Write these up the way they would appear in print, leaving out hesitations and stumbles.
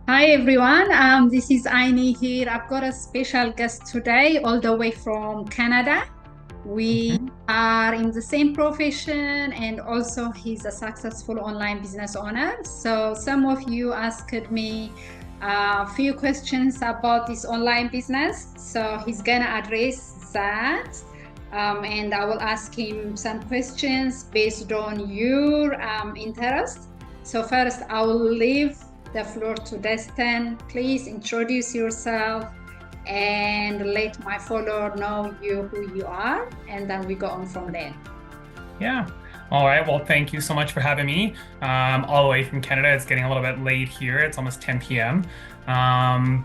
Hi everyone, this is Aini here. I've got a special guest today, all the way from Canada. We Mhm. are in the same profession, and also he's a successful online business owner. So, some of you asked me a few questions about this online business. So, he's gonna address that. And I will ask him some questions based on your interest. So, first, I will leave the floor to Destin. Please introduce yourself and let my follower know who you are, and then we go on from there. Yeah. All right. Well, thank you so much for having me. All the way from Canada. It's getting a little bit late here. It's almost 10 p.m.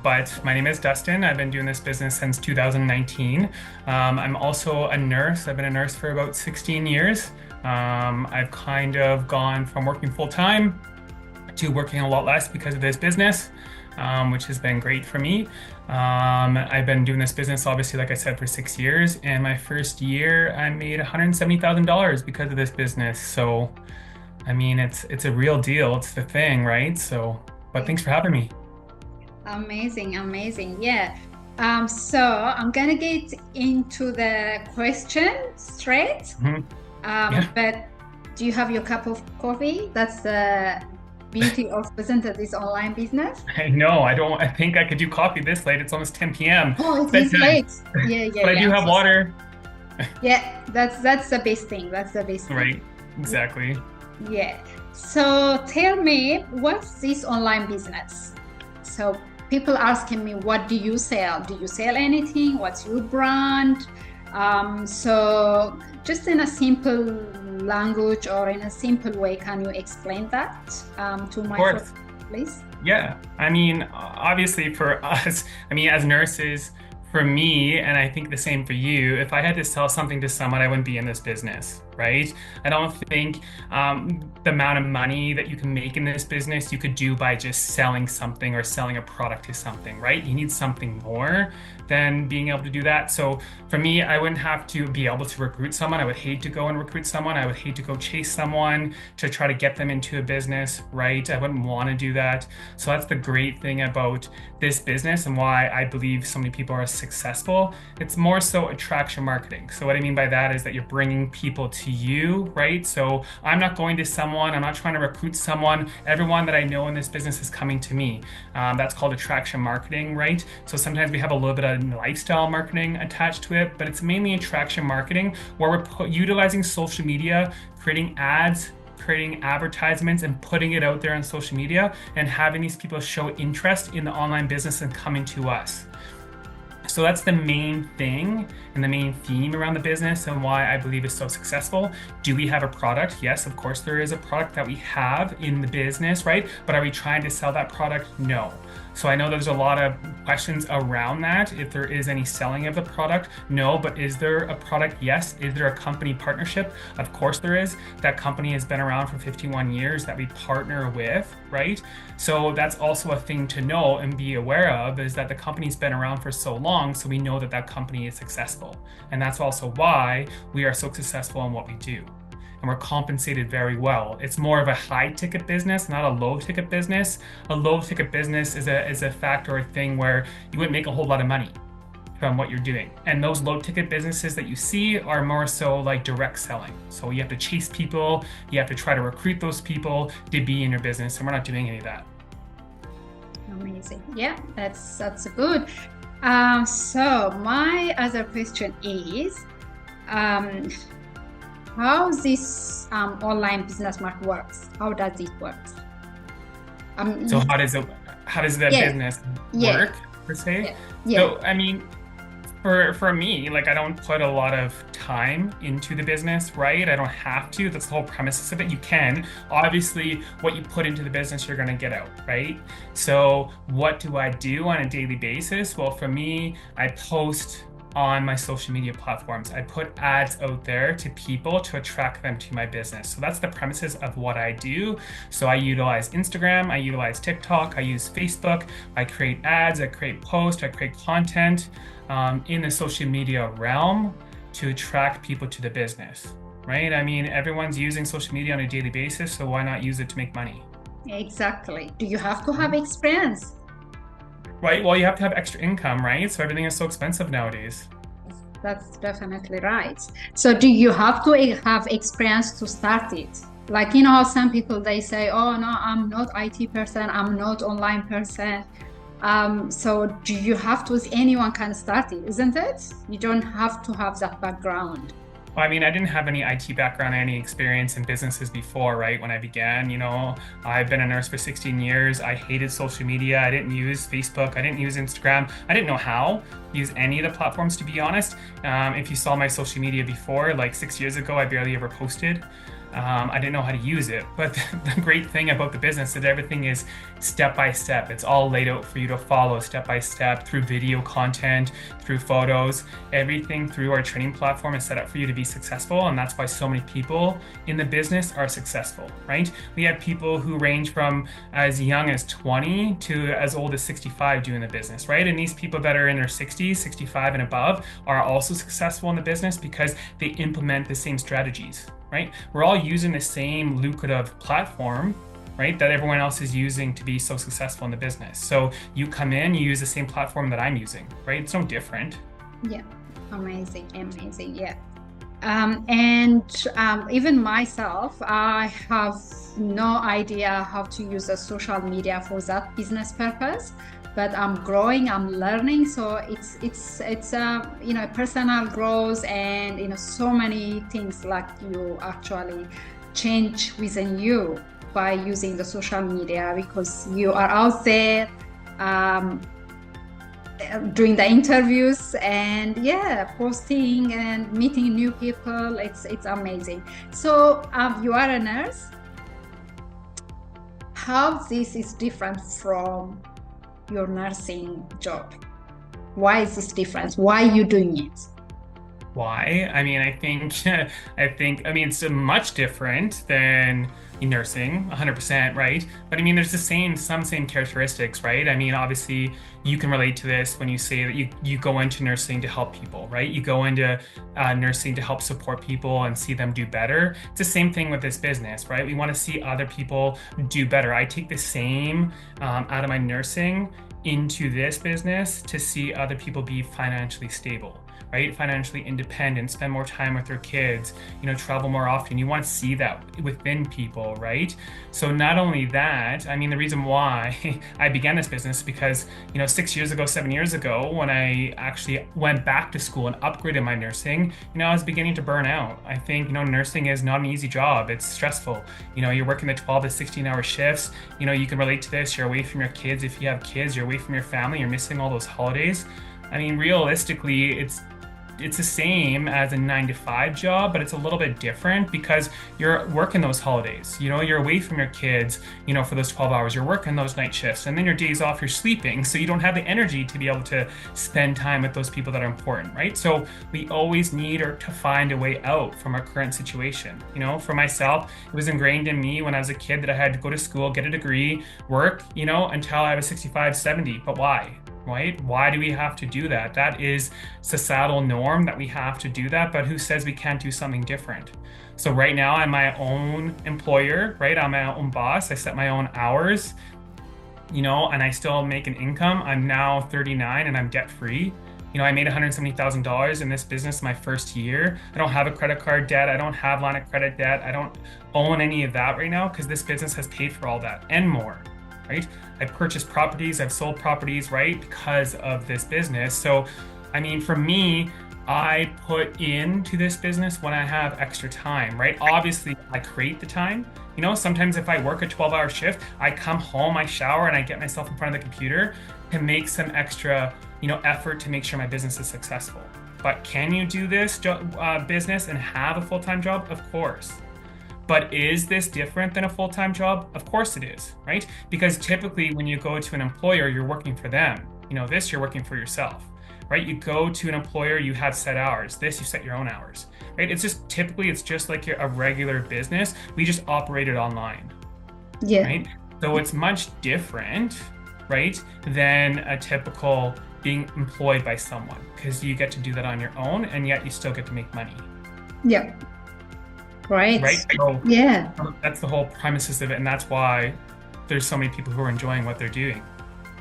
But my name is Dustin. I've been doing this business since 2019. I'm also a nurse. I've been a nurse for about 16 years. I've kind of gone from working full time to working a lot less because of this business, which has been great for me. I've been doing this business, obviously, like I said, for 6 years. And my first year, I made $170,000 because of this business. So, I mean, it's a real deal. It's the thing, right? So, but thanks for having me. Amazing, amazing. Yeah. So I'm gonna get into the question straight. Mhm. Yeah, But do you have your cup of coffee? That's the beauty of presenting this online business. I know. I don't, I think I could do coffee this late. It's almost 10 p.m. Oh, It's it is bedtime, late. Yeah, yeah, but I yeah. do I'm have so sorry. water. Yeah, that's the best thing. That's the best thing. Right. Exactly. Yeah. So tell me, what's this online business? So people asking me, what do you sell? Do you sell anything? What's your brand? So just in a simple language or in a simple way, can you explain that to Of my friend, course. please? Yeah, I mean, obviously for us, I mean, as nurses, for me, and I think the same for you, if I had to sell something to someone, I wouldn't be in this business, right? I don't think the amount of money that you can make in this business you could do by just selling something or selling a product to something, right? You need something more than being able to do that. So for me, I wouldn't have to be able to recruit someone. I would hate to go and recruit someone. I would hate to go chase someone to try to get them into a business, right? I wouldn't want to do that. So that's the great thing about this business and why I believe so many people are successful. It's more so attraction marketing. So what I mean by that is that you're bringing people to you, right? So I'm not going to someone, I'm not trying to recruit someone. Everyone that I know in this business is coming to me. That's called attraction marketing, right? So sometimes we have a little bit of lifestyle marketing attached to it, but it's mainly attraction marketing where we're utilizing social media, creating ads, creating advertisements and putting it out there on social media and having these people show interest in the online business and coming to us. So that's the main thing and the main theme around the business and why I believe it's so successful. Do we have a product? Yes, of course, there is a product that we have in the business, right? But are we trying to sell that product? No. So I know there's a lot of questions around that. If there is any selling of the product, no. But is there a product? Yes. Is there a company partnership? Of course there is. That company has been around for 51 years that we partner with, right? So that's also a thing to know and be aware of is that the company's been around for so long, so we know that that company is successful. And that's also why we are so successful in what we do. And we're compensated very well. It's more of a high ticket business, not a low ticket business. A low ticket business is a factor or thing where you wouldn't make a whole lot of money from what you're doing. And those low ticket businesses that you see are more so like direct selling. So you have to chase people, you have to try to recruit those people to be in your business, and we're not doing any of that. Amazing. Yeah, that's good. So my other question is, um, how this online business market works? How does it work? So You, how does that yeah, business yeah, work per se? yeah, yeah. So I mean, for me, like I don't put a lot of time into the business, right? I don't have to. That's the whole premises of it. You can. Obviously, what you put into the business, you're gonna get out, right? So what do I do on a daily basis? Well, for me, I post on my social media platforms. I put ads out there to people to attract them to my business. So that's the premises of what I do. So I utilize Instagram, I utilize TikTok, I use Facebook, I create ads, I create posts, I create content in the social media realm to attract people to the business, right? I mean, everyone's using social media on a daily basis, so why not use it to make money? Exactly. Do you have to have experience? Right? Well, you have to have extra income, right? So everything is so expensive nowadays. That's definitely right. So do you have to have experience to start it? Like, how some people they say, oh no, I'm not IT person, I'm not online person. So do you have to, anyone can start it, isn't it? You don't have to have that background. Well, I mean, I didn't have any IT background, any experience in businesses before, right? When I began, I've been a nurse for 16 years. I hated social media. I didn't use Facebook. I didn't use Instagram. I didn't know how to use any of the platforms, to be honest. If you saw my social media before, like 6 years ago, I barely ever posted. I didn't know how to use it. But the great thing about the business is that everything is step by step. It's all laid out for you to follow step by step through video content, through photos. Everything through our training platform is set up for you to be successful. And that's why so many people in the business are successful, right? We have people who range from as young as 20 to as old as 65 doing the business, right? And these people that are in their 60s, 65 and above are also successful in the business because they implement the same strategies, right? We're all using the same lucrative platform, right, that everyone else is using to be so successful in the business. So you come in, you use the same platform that I'm using, right? It's no different. Yeah, amazing, amazing. Yeah. And even myself, I have no idea how to use the social media for that business purpose. But I'm growing, I'm learning. So it's personal growth, and so many things like you actually change within you by using the social media, because you are out there doing the interviews and posting and meeting new people. It's amazing. So you are a nurse. How this is different from your nursing job? Why is this different? Why are you doing it? Why? I mean, it's much different than nursing, 100%, right? But I mean, there's some same characteristics, right? I mean, obviously, you can relate to this when you say that you go into nursing to help people, right? You go into nursing to help support people and see them do better. It's the same thing with this business, right? We want to see other people do better. I take the same out of my nursing into this business to see other people be financially stable, right? Financially independent, spend more time with their kids, travel more often. You want to see that within people, right? So not only that, I mean, the reason why I began this business because, 6 years ago, 7 years ago, when I actually went back to school and upgraded my nursing, I was beginning to burn out. I think, nursing is not an easy job. It's stressful. You're working the 12 to 16-hour shifts. You can relate to this. You're away from your kids. If you have kids, you're away from your family. You're missing all those holidays. I mean, realistically, it's the same as a 9 to 5 job, but it's a little bit different because you're working those holidays. You're away from your kids, for those 12 hours. You're working those night shifts, and then your days off, you're sleeping. So you don't have the energy to be able to spend time with those people that are important, right? So we always need to find a way out from our current situation. For myself, it was ingrained in me when I was a kid that I had to go to school, get a degree, work, until I was 65, 70. But why? Right? Why do we have to do that? That is societal norm that we have to do that, but who says we can't do something different? So right now I'm my own employer, right? I'm my own boss. I set my own hours, and I still make an income. I'm now 39 and I'm debt free. I made $170,000 in this business my first year. I don't have a credit card debt. I don't have line of credit debt. I don't own any of that right now because this business has paid for all that and more. Right? I've purchased properties, I've sold properties, right? Because of this business. So, I mean, for me, I put into this business when I have extra time, right? Obviously, I create the time. Sometimes if I work a 12-hour shift, I come home, I shower, and I get myself in front of the computer to make some extra, effort to make sure my business is successful. But can you do this business and have a full-time job? Of course. But is this different than a full-time job? Of course it is, right? Because typically when you go to an employer, you're working for them. This, you're working for yourself, right? You go to an employer, you have set hours. This, you set your own hours, right? It's just like a regular business. We just operate it online, right? So it's much different, right, than a typical being employed by someone, because you get to do that on your own and yet you still get to make money. Yeah. Right. So that's the whole premises of it. And that's why there's so many people who are enjoying what they're doing.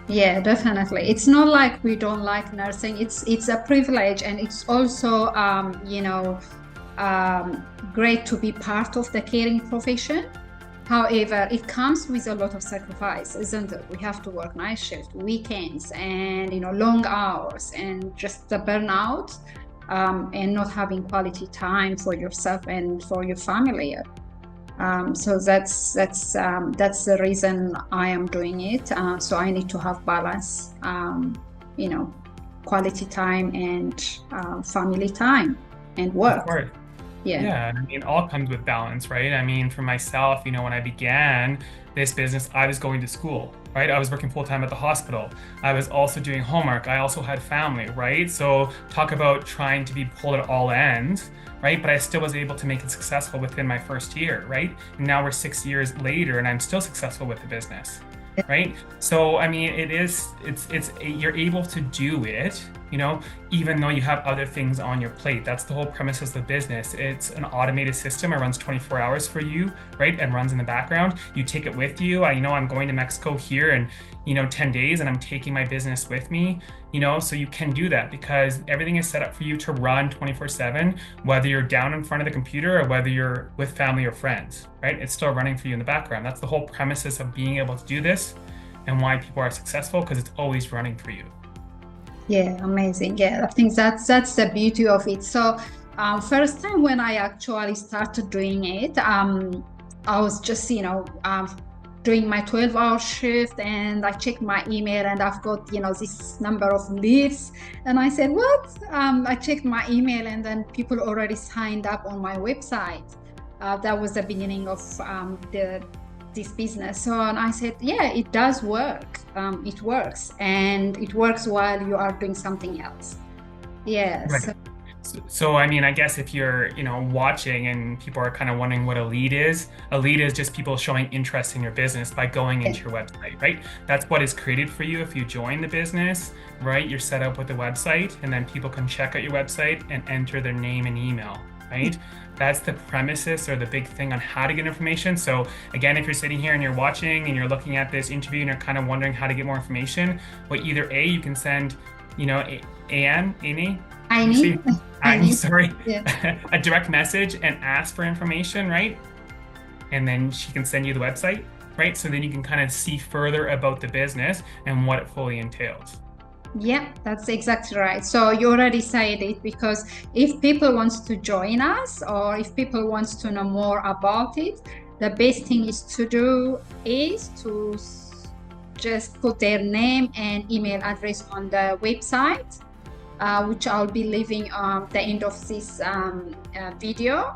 Yeah, definitely. It's not like we don't like nursing. It's a privilege, and it's also great to be part of the caring profession. However, it comes with a lot of sacrifice, isn't it? We have to work night shift, weekends, and long hours, and just the burnout, and not having quality time for yourself and for your family. So that's the reason I am doing it. So I need to have balance, quality time and family time and work. Of course. Yeah. Yeah, I mean, it all comes with balance, right? I mean, for myself, when I began this business, I was going to school, right? I was working full time at the hospital. I was also doing homework. I also had family, right? So talk about trying to be pulled at all ends, right? But I still was able to make it successful within my first year, right? And now we're 6 years later and I'm still successful with the business, right? So, I mean, you're able to do it, even though you have other things on your plate. That's the whole premise of the business. It's an automated system. It runs 24 hours for you, right? And runs in the background. You take it with you. I know I'm going to Mexico here in 10 days and I'm taking my business with me, so you can do that because everything is set up for you to run 24/7, whether you're down in front of the computer or whether you're with family or friends, right? It's still running for you in the background. That's the whole premises of being able to do this and why people are successful, because it's always running for you. Yeah, amazing. Yeah, I think that's the beauty of it. So first time when I actually started doing it, I was just doing my 12-hour shift, and I checked my email and I've got this number of leads, and I said, what? I checked my email and then people already signed up on my website. That was the beginning of this business. So, and I said, yeah, it does work. It works, and it works while you are doing something else. Yeah. Right. So I mean, I guess if you're, watching and people are kind of wondering what a lead is just people showing interest in your business by going into your website, right? That's what is created for you if you join the business, right? You're set up with the website, and then people can check out your website and enter their name and email, right? That's the premises or the big thing on how to get information. So again, if you're sitting here and you're watching and you're looking at this interview and you're kind of wondering how to get more information, well, either A, you can send, a direct message and ask for information, right? And then she can send you the website, right? So then you can kind of see further about the business and what it fully entails. Yeah, that's exactly right. So you already said it, because if people wants to join us or if people wants to know more about it, the best thing is to do is to just put their name and email address on the website, which I'll be leaving the end of this video,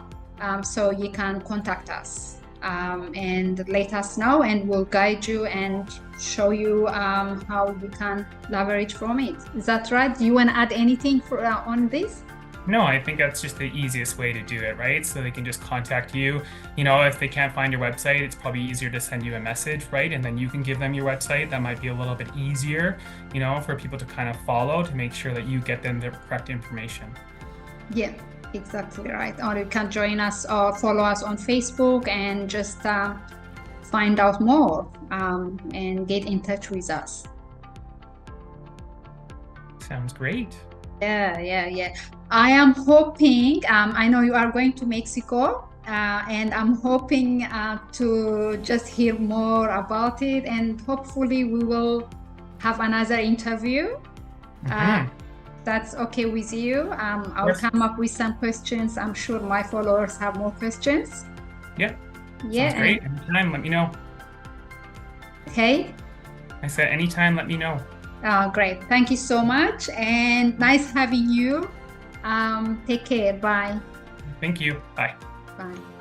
so you can contact us and let us know, and we'll guide you and show you how you can leverage from it. Is that right? Do you want to add anything on this? No, I think that's just the easiest way to do it, right? So they can just contact you. If they can't find your website, it's probably easier to send you a message, right? And then you can give them your website. That might be a little bit easier, for people to kind of follow, to make sure that you get them the correct information. Yeah, exactly right. Or you can join us or follow us on Facebook and just find out more and get in touch with us. Sounds great. Yeah. I am hoping, I know you are going to Mexico, and I'm hoping to just hear more about it, and hopefully we will have another interview. That's okay with you. I'll come up with some questions. I'm sure my followers have more questions. Yeah. Sounds great. Anytime, let me know. Okay. I said anytime, let me know. Great. Thank you so much, and nice having you. Take care. Bye. Thank you. Bye. Bye.